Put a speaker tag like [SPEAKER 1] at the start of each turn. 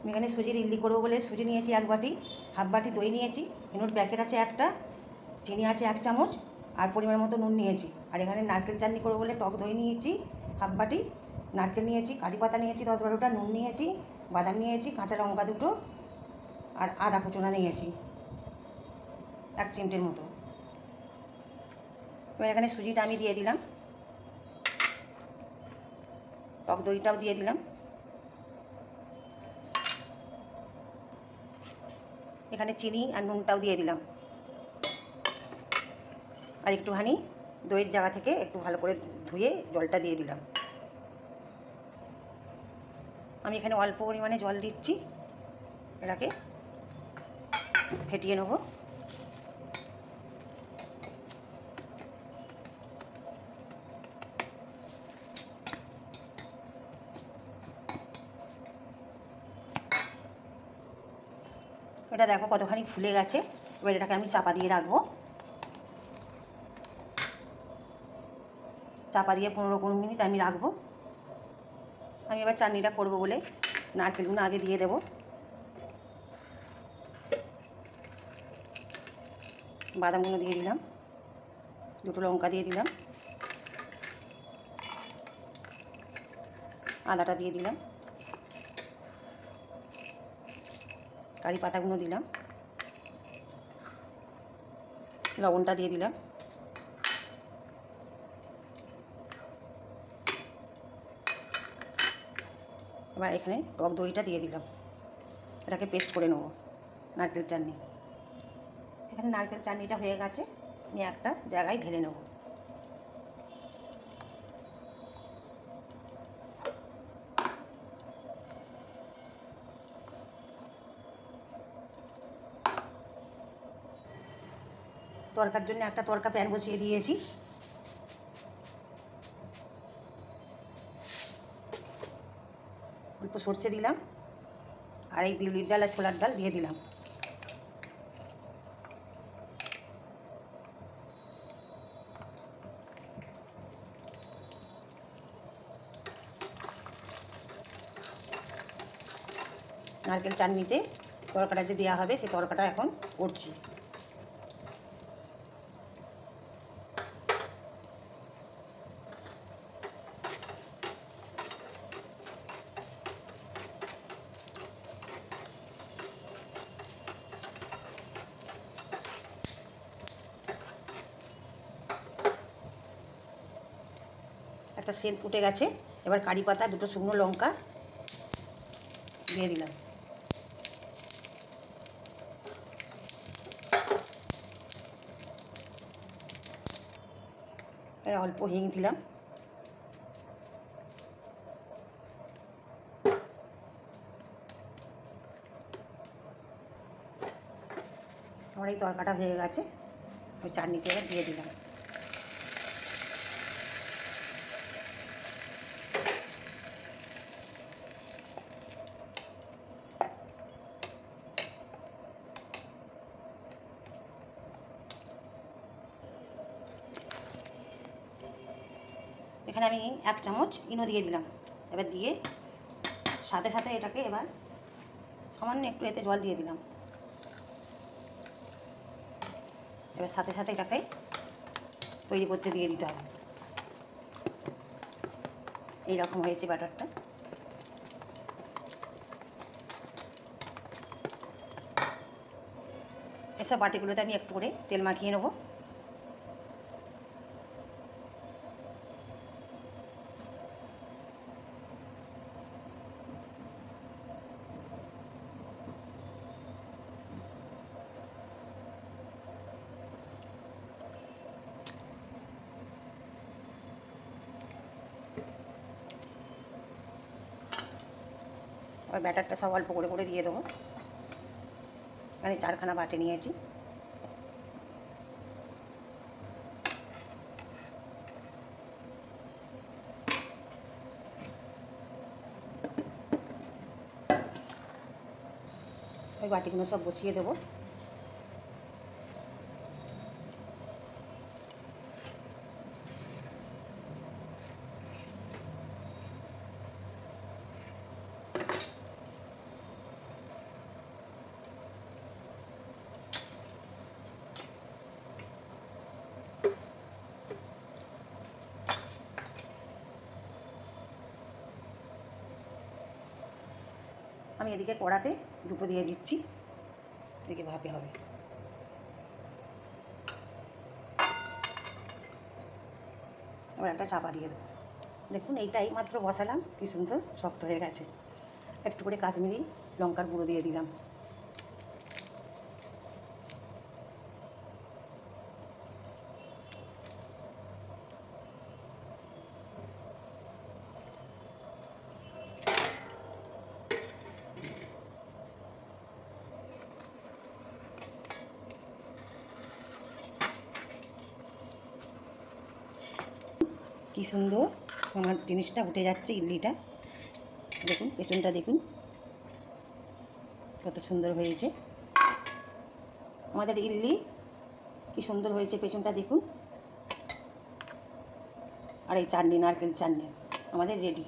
[SPEAKER 1] আমি এখানে সুজির ইডলি করবো বলে সুজি নিয়েছি 1 বাটি, হাফ বাটি দই নিয়েছি, এনোর প্যাকেট আছে একটা, চিনি আছে 1 চামচ, আর পরিমাণ মতো নুন নিয়েছি। আর এখানে নারকেল চাটনি করবো বলে টক দই নিয়েছি হাফ বাটি, নারকেল নিয়েছি, কারি পাতা নিয়েছি 10-12টা, নুন নিয়েছি, বাদাম নিয়েছি, কাঁচা লঙ্কা 2টো, আর আদা কুচোনা নিয়েছি 1 চিমটের মতো। এবার এখানে সুজিটা আমি দিয়ে দিলাম, টক দইটাও দিয়ে দিলাম, এখানে চিনি আর নুনটাও দিয়ে দিলাম, আর একটুখানি দইয়ের জায়গা থেকে একটু ভালো করে ধুয়ে জলটা দিয়ে দিলাম। আমি এখানে অল্প পরিমাণে জল দিচ্ছি, এটাকে ফেটিয়ে নেব। এটা দেখো কতখানি ফুলে গেছে। এবার এটাকে আমি চাপা দিয়ে রাখবো, চাপা দিয়ে 15-20 মিনিট আমি রাখবো। আমি এবার চাটনিটা করবো বলে নারকেলগুলো আগে দিয়ে দেবো, বাদামগুলো দিয়ে দিলাম, 2টো লঙ্কা দিয়ে দিলাম, আদাটা দিয়ে দিলাম, কারি পাতাগুলো দিলাম, লবণটা দিয়ে দিলাম, এবার এখানে টক দইটা দিয়ে দিলাম, এটাকে পেস্ট করে নেব নারকেল চাটনি। এখানে নারকেল চাটনিটা হয়ে গেছে, আমি একটা জায়গায় ঢেলে নেব। তরকার জন্য একটা তরকা প্যান বসিয়ে দিয়েছি, অল্প সর্ষে দিলাম, আর এই বিউলির ডাল আর ছোলার ডাল দিয়ে দিলাম। নারকেল চাটনিতে তরকাটা যে দেওয়া হবে সেই তরকাটা এখন করছি। একটা সেন্ট উঠে গেছে, এবার কারি পাতা 2টো শুকনো লঙ্কা দিয়ে দিলাম, এবার অল্প হিং দিলাম, আমার এই তরকাটা হয়ে গেছে, ওই চাটনিটা এবার দিয়ে দিলাম। এখানে আমি 1 চামচ ইনো দিয়ে দিলাম, এবার দিয়ে সাথে সাথে এটাকে এবার সামান্য একটু এতে জল দিয়ে দিলাম, এবার সাথে সাথে এটাকে তৈরি করতে দিয়ে দিতে হবে। এইরকম হয়েছে ব্যাটারটা। এসব বাটিগুলোতে আমি একটু করে তেল মাখিয়ে নেব। আর ব্যাটারটা সব অল্প করে করে দিয়ে দেবো। এখানে 4খানা বাটি নিয়েছি। ওই বাটিগুলো সব বসিয়ে দেবো। আমি এদিকে কড়াতে দুটো দিয়ে দিচ্ছি, এদিকে ভাপে হবে। এবার একটা চাপা দিয়ে দেবো। দেখুন এইটাই মাত্র বসালাম, কী সুন্দর শক্ত হয়ে গেছে। একটু করে কাশ্মীরি লঙ্কার গুঁড়ো দিয়ে দিলাম। কি সুন্দর আমার জিনিসটা উঠে যাচ্ছে, ইডলিটা। দেখুন পেছনটা দেখুন কত সুন্দর হয়েছে আমাদের ইডলি, কি সুন্দর হয়েছে পেছনটা দেখুন। আর এই চাটনি, নারকেল চাটনি আমাদের রেডি।